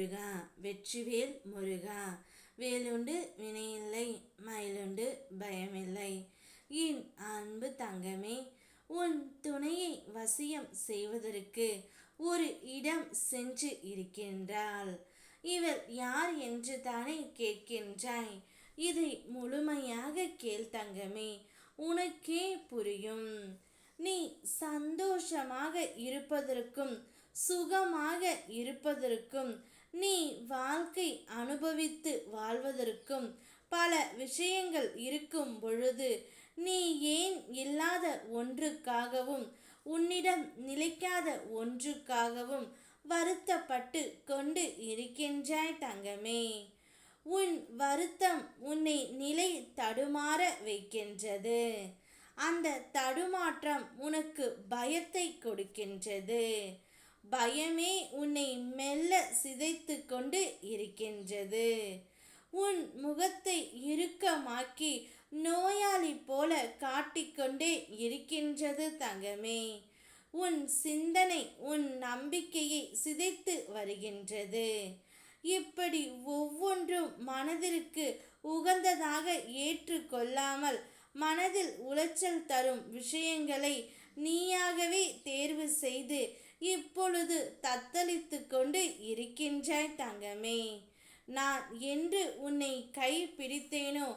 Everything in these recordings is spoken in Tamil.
முருகா வெற்றிவேல் முருகா. வேலுண்டு வினையில்லை, மயிலுண்டு பயமில்லை. என் அன்பு தங்கமே, உன் துணையை வசியம் செய்வதற்கு ஒரு இடம் சென்று இருக்கின்றாள். இவள் யார் என்று தானே கேட்கின்றாய்? இதை முழுமையாக கேள் தங்கமே, உனக்கே புரியும். நீ சந்தோஷமாக இருப்பதற்கும் சுகமாக இருப்பதற்கும், நீ வாழ்க்கை அனுபவித்து வாழ்வதற்கும் பல விஷயங்கள் இருக்கும் பொழுது, நீ ஏன் இல்லாத ஒன்றுக்காகவும் உன்னிடம் நிலைக்காத ஒன்றுக்காகவும் வருத்தப்பட்டு கொண்டு இருக்கின்றாய் தங்கமே. உன் வருத்தம் உன்னை நிலை தடுமாற வைக்கின்றது. அந்த தடுமாற்றம் உனக்கு பயத்தை கொடுக்கின்றது. பயமே உன்னை மெல்ல சிதைத்து கொண்டு இருக்கின்றது. உன் முகத்தை இறுக்கமாக்கி நோயாளி போல காட்டிக்கொண்டே இருக்கின்றது தங்கமே. உன் சிந்தனை உன் நம்பிக்கையை சிதைத்து வருகின்றது. இப்படி ஒவ்வொன்றும் மனதிற்கு உகந்ததாக ஏற்றுக்கொள்ளாமல் மனதில் உளைச்சல் தரும் விஷயங்களை நீயாகவே தேர்வு செய்து இப்பொழுது தத்தளித்து கொண்டு இருக்கின்றாய் தங்கமே. நான் என்று உன்னை கை பிடித்தேனோ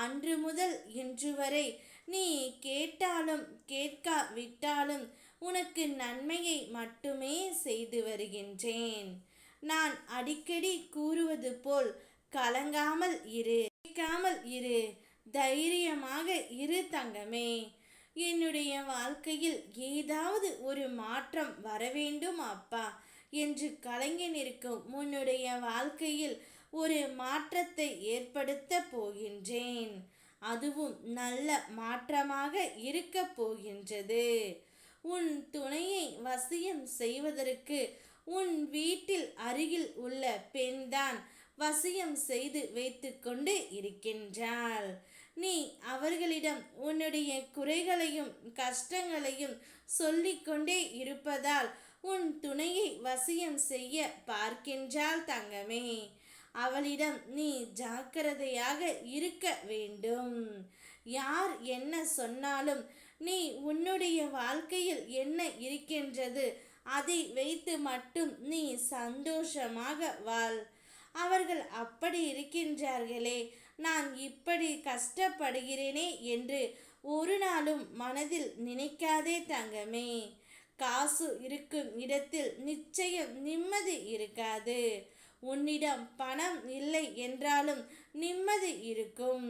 அன்று முதல் இன்று வரை நீ கேட்டாலும் கேட்காவிட்டாலும் உனக்கு நன்மையை மட்டுமே செய்து வருகின்றேன். நான் அடிக்கடி கூறுவது போல் கலங்காமல் இரு, கேட்காமல் இரு, தைரியமாக இரு தங்கமே. என்னுடைய வாழ்க்கையில் ஏதாவது ஒரு மாற்றம் வர வேண்டும் அப்பா என்று கலங்கி நிற்கும் உன்னுடைய வாழ்க்கையில் ஒரு மாற்றத்தை ஏற்படுத்த போகின்றேன். அதுவும் நல்ல மாற்றமாக இருக்க போகின்றது. உன் துணையை வசியம் செய்வதற்கு உன் வீட்டில் அருகில் உள்ள பெண்தான் வசியம் செய்து வைத்து கொண்டு இருக்கின்றாள். நீ அவர்களிடம் உன்னுடைய குறைகளையும் கஷ்டங்களையும் சொல்லிக்கொண்டே இருப்பதால் உன் துணையை வசியம் செய்ய பார்க்கின்றாள் தங்கமே. அவளிடம் நீ ஜாக்கிரதையாக இருக்க வேண்டும். யார் என்ன சொன்னாலும் நீ உன்னுடைய வாழ்க்கையில் என்ன இருக்கின்றது அதை வைத்து மட்டும் நீ சந்தோஷமாக வாழ். அவர்கள் அப்படி இருக்கின்றார்களே, நான் இப்படி கஷ்டப்படுகிறேனே என்று ஒரு நாளும் மனதில் நினைக்காதே தங்கமே. காசு இருக்கும் இடத்தில் நிச்சயம் நிம்மதி இருக்காது. உன்னிடம் பணம் இல்லை என்றாலும் நிம்மதி இருக்கும்.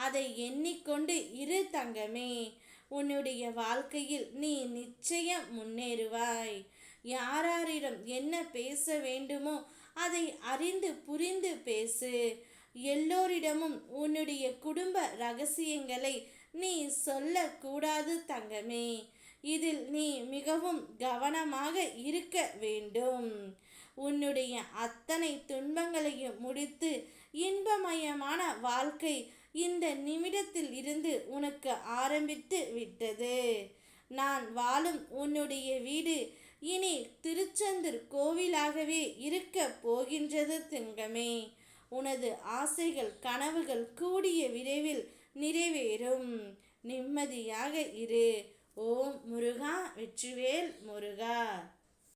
அதை எண்ணிக்கொண்டு இரு தங்கமே. உன்னுடைய வாழ்க்கையில் நீ நிச்சயம் முன்னேறுவாய். யாரிடம் என்ன பேச வேண்டுமோ அதை அறிந்து புரிந்து பேசு. எல்லோரிடமும் உன்னுடைய குடும்ப ரகசியங்களை நீ சொல்லக்கூடாது தங்கமே. இதில் நீ மிகவும் கவனமாக இருக்க வேண்டும். உன்னுடைய அத்தனை துன்பங்களையும் முடித்து இன்பமயமான வாழ்க்கை இந்த நிமிடத்தில் இருந்து உனக்கு ஆரம்பித்து விட்டது. நான் வாழும் உன்னுடைய வீடு இனி திருச்செந்தூர் கோவிலாகவே இருக்க போகின்றது தங்கமே. உனது ஆசைகள் கனவுகள் கூடிய விரைவில் நிறைவேறும். நிம்மதியாக இரு. ஓம் முருகா வெற்றிவேல் முருகா.